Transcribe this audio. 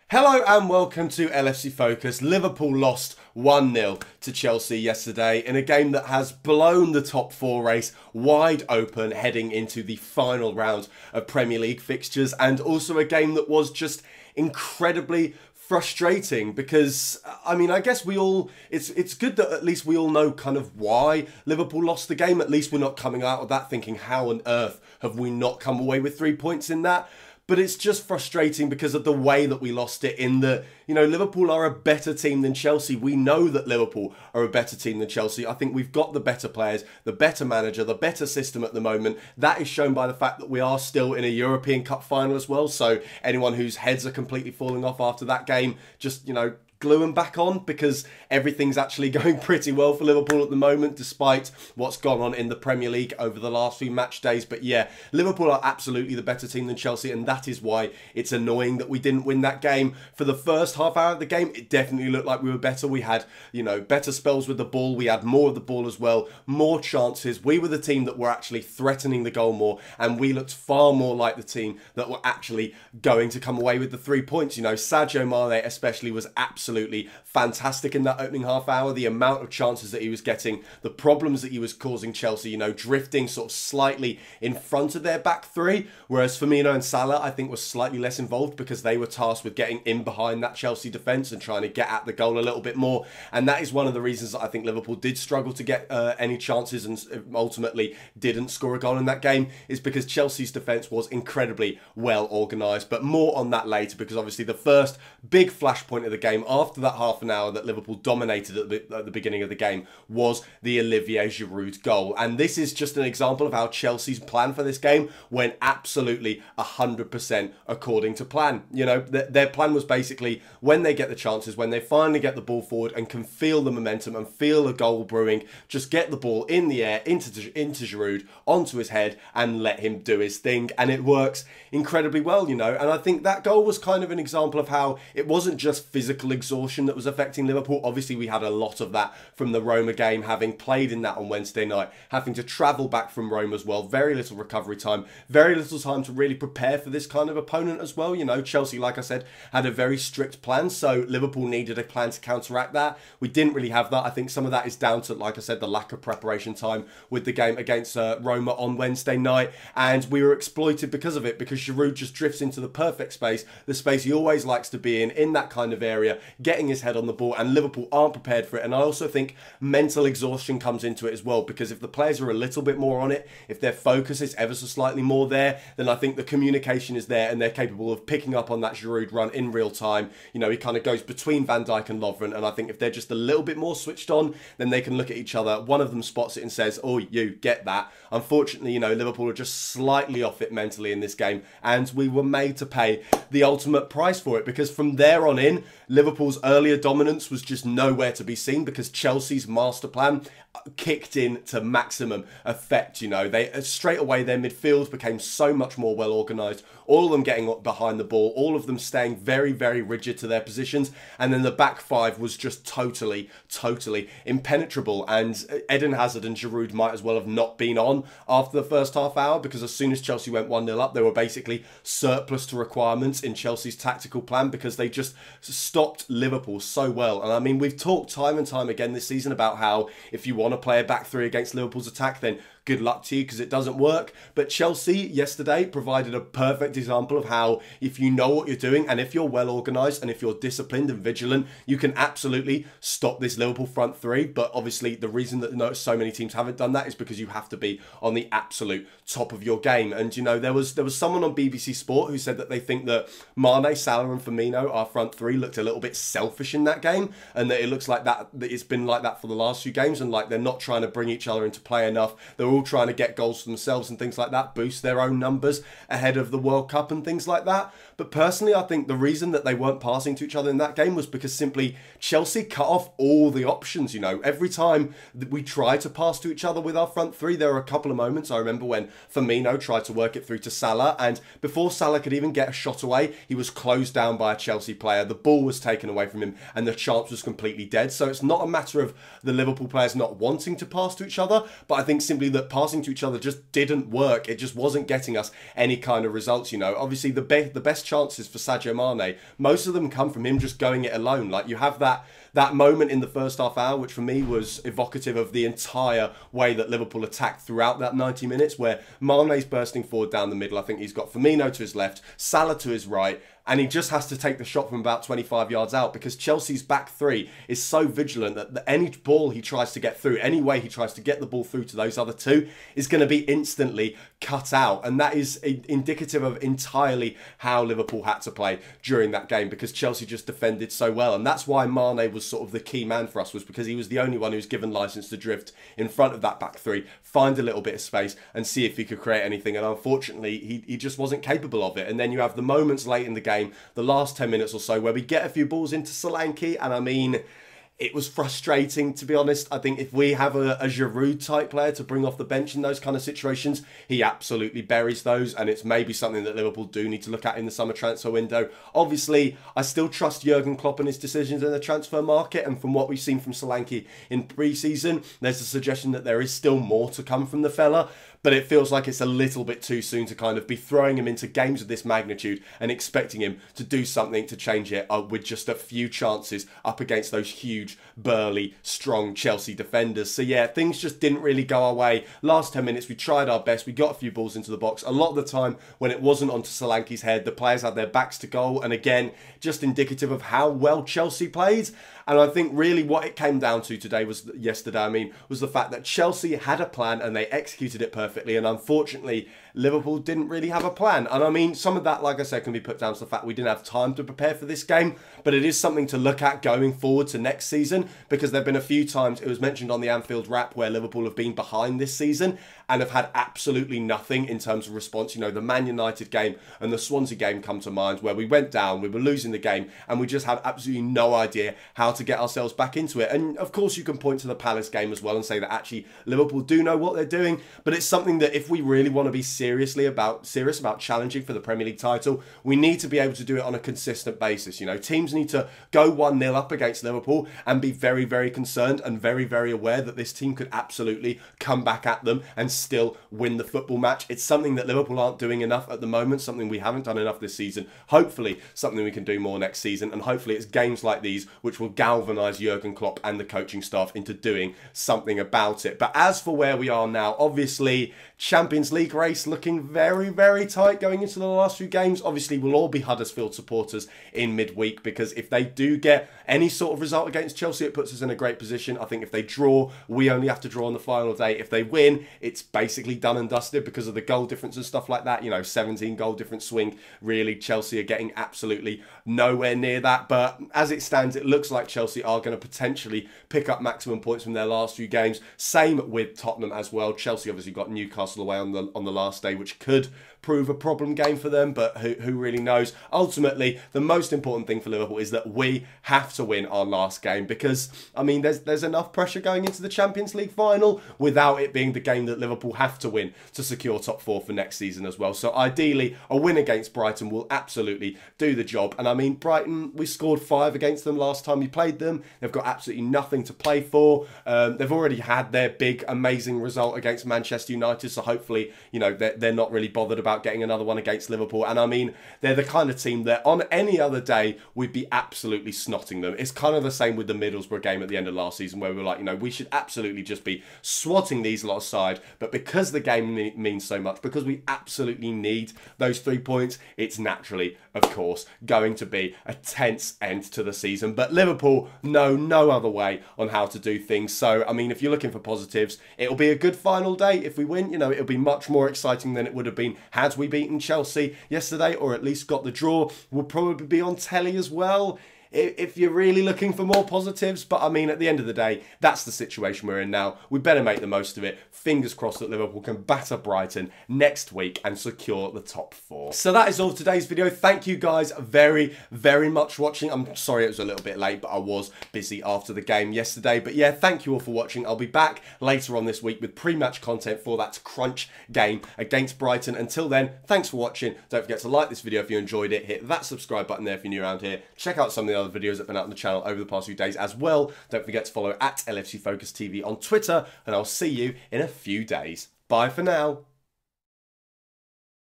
Hello and welcome to LFC Focus. Liverpool lost 1-0 to Chelsea yesterday in a game that has blown the top four race wide open heading into the final round of Premier League fixtures, and also a game that was just incredibly frustrating because, I guess it's good that at least we all know kind of why Liverpool lost the game. At least we're not coming out of that thinking, how on earth have we not come away with 3 points in that? But it's just frustrating because of the way that we lost it, in that, Liverpool are a better team than Chelsea. We know that Liverpool are a better team than Chelsea. I think we've got the better players, the better manager, the better system at the moment. That is shown by the fact that we are still in a European Cup final as well. So anyone whose heads are completely falling off after that game, just, glue them back on, because everything's actually going pretty well for Liverpool at the moment, despite what's gone on in the Premier League over the last few match days. But yeah, Liverpool are absolutely the better team than Chelsea, and that is why it's annoying that we didn't win that game. For the first half hour of the game, it definitely looked like we were better. We had, better spells with the ball. We had more of the ball as well, more chances. We were the team that were actually threatening the goal more, and we looked far more like the team that were actually going to come away with the 3 points. Sadio Mane especially was absolutely fantastic in that opening half hour. The amount of chances that he was getting, the problems that he was causing Chelsea, drifting sort of slightly in front of their back three, whereas Firmino and Salah, I think, was slightly less involved because they were tasked with getting in behind that Chelsea defence and trying to get at the goal a little bit more. And that is one of the reasons that I think Liverpool did struggle to get any chances and ultimately didn't score a goal in that game, is because Chelsea's defence was incredibly well organised. But more on that later, because obviously the first big flashpoint of the game after that half an hour that Liverpool dominated at the beginning of the game was the Olivier Giroud goal. And this is just an example of how Chelsea's plan for this game went absolutely 100% according to plan. Their plan was basically, when they get the chances, when they finally get the ball forward and can feel the momentum and feel a goal brewing, just get the ball in the air into Giroud, onto his head, and let him do his thing. And it works incredibly well, And I think that goal was kind of an example of how it wasn't just physical exhaustion that was affecting Liverpool. Obviously, we had a lot of that from the Roma game, having played in that on Wednesday night, having to travel back from Rome as well. Very little recovery time, very little time to really prepare for this kind of opponent as well. Chelsea, like I said, had a very strict plan, so Liverpool needed a plan to counteract that. We didn't really have that. I think some of that is down to, like I said, the lack of preparation time with the game against Roma on Wednesday night, and we were exploited because of it, because Giroud just drifts into the perfect space, the space he always likes to be in that kind of area, getting his head on the ball, and Liverpool aren't prepared for it. And I also think mental exhaustion comes into it as well, because if the players are a little bit more on it, if their focus is ever so slightly more there, then I think the communication is there and they're capable of picking up on that Giroud run in real time. He kind of goes between Van Dijk and Lovren, and I think if they're just a little bit more switched on, then they can look at each other. One of them spots it and says, "Oh, you get that." Unfortunately, Liverpool are just slightly off it mentally in this game, and we were made to pay the ultimate price for it, because from there on in, Liverpool's earlier dominance was just nowhere to be seen, because Chelsea's master plan kicked in to maximum effect. They straight away, their midfield became so much more well organised, all of them getting behind the ball, all of them staying very, very rigid to their positions, and then the back five was just totally impenetrable. And Eden Hazard and Giroud might as well have not been on after the first half hour, because as soon as Chelsea went 1-0 up, they were basically surplus to requirements in Chelsea's tactical plan, because they just stopped Liverpool so well. And we've talked time and time again this season about how if you want to play a back three against Liverpool's attack, then good luck to you, because it doesn't work. But Chelsea yesterday provided a perfect example of how, if you know what you're doing, and if you're well organised, and if you're disciplined and vigilant, you can absolutely stop this Liverpool front three. But obviously the reason that so many teams haven't done that is because you have to be on the absolute top of your game. And there was someone on BBC Sport who said that they think that Mane, Salah and Firmino, our front three, looked a little bit selfish in that game, and that it looks like that it's been like that for the last few games, and like they're not trying to bring each other into play enough. They're all trying to get goals for themselves and things like that, boost their own numbers ahead of the World Cup and things like that. But personally, I think the reason that they weren't passing to each other in that game was because simply Chelsea cut off all the options. Every time that we tried to pass to each other with our front three, there were a couple of moments. I remember when Firmino tried to work it through to Salah, and before Salah could even get a shot away, he was closed down by a Chelsea player. The ball was taken away from him and the chance was completely dead. So it's not a matter of the Liverpool players not wanting to pass to each other, but I think simply that that passing to each other just didn't work. It just wasn't getting us any kind of results, you know. Obviously, the best chances for Sadio Mane, most of them come from him just going it alone. Like, you have that moment in the first half hour, which for me was evocative of the entire way that Liverpool attacked throughout that 90 minutes, where Mane's bursting forward down the middle. I think he's got Firmino to his left, Salah to his right, and he just has to take the shot from about 25 yards out, because Chelsea's back three is so vigilant that any ball he tries to get through, any way he tries to get the ball through to those other two, is going to be instantly cut out. And that is indicative of entirely how Liverpool had to play during that game, because Chelsea just defended so well. And that's why Mane was sort of the key man for us, was because he was the only one who was given license to drift in front of that back three, find a little bit of space and see if he could create anything. And unfortunately, he just wasn't capable of it. And then you have the moments late in the game, the last 10 minutes or so, where we get a few balls into Solanke, and I mean, it was frustrating, to be honest. I think if we have a Giroud type player to bring off the bench in those kind of situations, he absolutely buries those, and it's maybe something that Liverpool do need to look at in the summer transfer window. Obviously, I still trust Jurgen Klopp and his decisions in the transfer market, and from what we've seen from Solanke in pre-season, there's a suggestion that there is still more to come from the fella. But it feels like it's a little bit too soon to kind of be throwing him into games of this magnitude and expecting him to do something to change it with just a few chances up against those huge, burly, strong Chelsea defenders. So yeah, things just didn't really go our way. Last 10 minutes, we tried our best. We got a few balls into the box. A lot of the time, when it wasn't onto Solanke's head, the players had their backs to goal. And again, just indicative of how well Chelsea played. And I think really what it came down to today was the fact that Chelsea had a plan and they executed it perfectly. And unfortunately, Liverpool didn't really have a plan. And I mean, some of that, like I said, can be put down to the fact we didn't have time to prepare for this game. But it is something to look at going forward to next season, because there have been a few times, it was mentioned on the Anfield Wrap, where Liverpool have been behind this season and have had absolutely nothing in terms of response. You know, the Man United game and the Swansea game come to mind, where we went down, we were losing the game, and we just had absolutely no idea how to get ourselves back into it. And of course, you can point to the Palace game as well and say that actually Liverpool do know what they're doing, but it's something that if we really want to be serious about challenging for the Premier League title, we need to be able to do it on a consistent basis. You know, teams need to go 1-0 up against Liverpool and be very, very concerned and very, very aware that this team could absolutely come back at them and still win the football match. It's something that Liverpool aren't doing enough at the moment, something we haven't done enough this season. Hopefully something we can do more next season, and hopefully it's games like these which will galvanise Jurgen Klopp and the coaching staff into doing something about it. But as for where we are now, obviously Champions League race looking very, very tight going into the last few games. Obviously we'll all be Huddersfield supporters in midweek, because if they do get any sort of result against Chelsea, it puts us in a great position. I think if they draw, we only have to draw on the final day. If they win, it's basically done and dusted because of the goal difference and stuff like that. You know, 17 goal difference swing. Really, Chelsea are getting absolutely nowhere near that. But as it stands, it looks like Chelsea are going to potentially pick up maximum points from their last few games. Same with Tottenham as well. Chelsea obviously got Newcastle away on the last day, which could prove a problem game for them, but who really knows. Ultimately, the most important thing for Liverpool is that we have to win our last game, because I mean there's enough pressure going into the Champions League final without it being the game that Liverpool have to win to secure top 4 for next season as well. So ideally a win against Brighton will absolutely do the job. And I mean, Brighton, we scored 5 against them last time we played them. They've got absolutely nothing to play for. They've already had their big amazing result against Manchester United, so hopefully, you know, they're not really bothered about getting another one against Liverpool. And I mean, they're the kind of team that on any other day we'd be absolutely snotting them. It's kind of the same with the Middlesbrough game at the end of last season, where we were like, you know, we should absolutely just be swatting these lot aside. But because the game means so much, because we absolutely need those 3 points, it's naturally, of course, going to be a tense end to the season. But Liverpool know no other way on how to do things. So, I mean, if you're looking for positives, it'll be a good final day. If we win, you know, it'll be much more exciting than it would have been had we beaten Chelsea yesterday, or at least got the draw. We'll probably be on telly as well, if you're really looking for more positives. But I mean, at the end of the day, that's the situation we're in now. We better make the most of it. Fingers crossed that Liverpool can batter Brighton next week and secure the top 4. So that is all for today's video. Thank you guys very, very much for watching. I'm sorry it was a little bit late, but I was busy after the game yesterday. But yeah, thank you all for watching. I'll be back later on this week with pre-match content for that crunch game against Brighton. Until then, thanks for watching. Don't forget to like this video if you enjoyed it. Hit that subscribe button there if you're new around here. Check out some of the other videos that have been out on the channel over the past few days as well. Don't forget to follow at LFC Focus TV on Twitter, and I'll see you in a few days. Bye for now.